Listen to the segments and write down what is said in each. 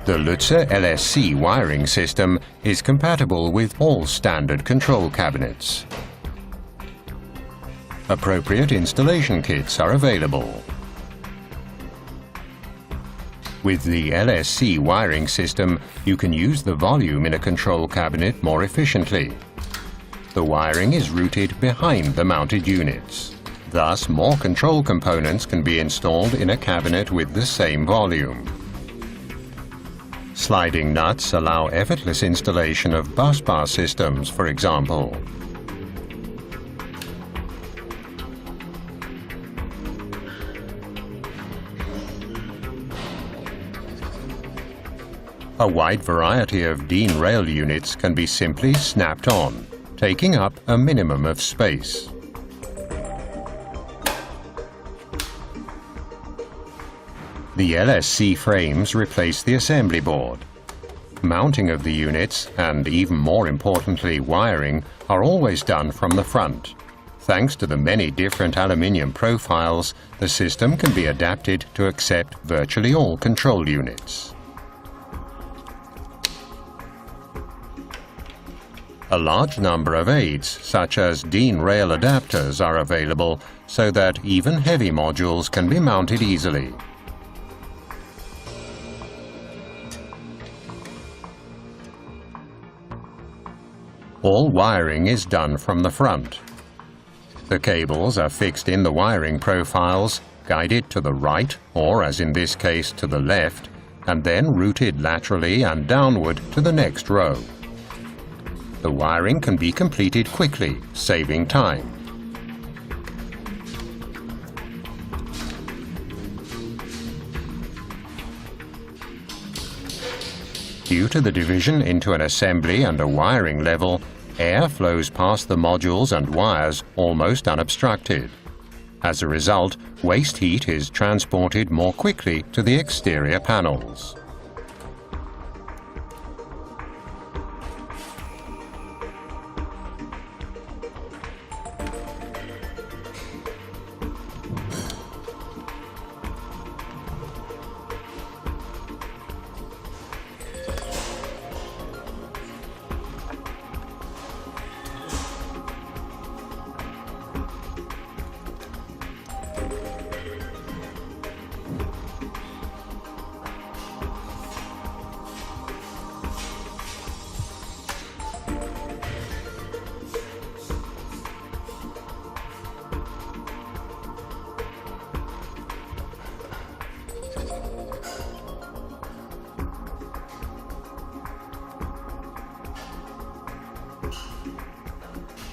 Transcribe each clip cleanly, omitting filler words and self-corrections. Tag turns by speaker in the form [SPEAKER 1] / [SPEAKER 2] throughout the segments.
[SPEAKER 1] The Lutze LSC wiring system is compatible with all standard control cabinets. Appropriate installation kits are available. With the LSC wiring system, you can use the volume in a control cabinet more efficiently. The wiring is routed behind the mounted units. Thus, more control components can be installed in a cabinet with the same volume. Sliding nuts allow effortless installation of bus bar systems, for example. A wide variety of DIN rail units can be simply snapped on, taking up a minimum of space. The LSC frames replace the assembly board. Mounting of the units, and even more importantly wiring, are always done from the front. Thanks to the many different aluminium profiles, the system can be adapted to accept virtually all control units. A large number of aids, such as DIN rail adapters, are available so that even heavy modules can be mounted easily. All wiring is done from the front. The cables are fixed in the wiring profiles, guided to the right, or as in this case to the left, and then routed laterally and downward to the next row. The wiring can be completed quickly, saving time. Due to the division into an assembly and a wiring level, air flows past the modules and wires almost unobstructed. As a result, waste heat is transported more quickly to the exterior panels.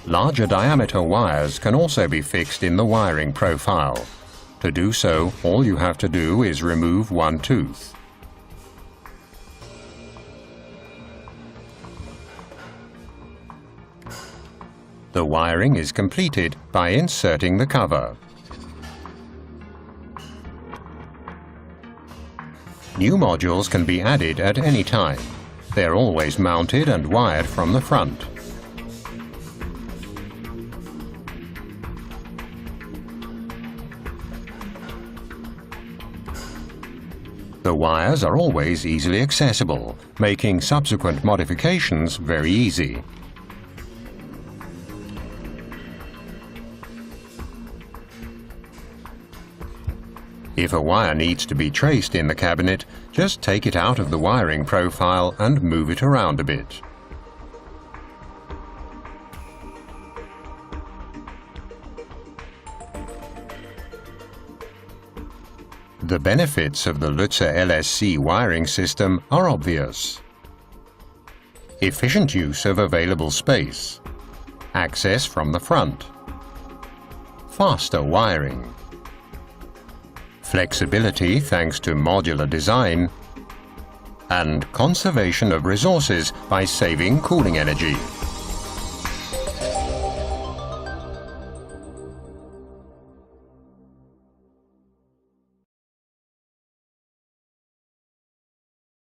[SPEAKER 1] Larger diameter wires can also be fixed in the wiring profile. To do so, all you have to do is remove one tooth. The wiring is completed by inserting the cover. New modules can be added at any time. They are always mounted and wired from the front. The wires are always easily accessible, making subsequent modifications very easy. If a wire needs to be traced in the cabinet, just take it out of the wiring profile and move it around a bit. The benefits of the Lutze LSC wiring system are obvious. Efficient use of available space, access from the front, faster wiring, flexibility thanks to modular design, and conservation of resources by saving cooling energy.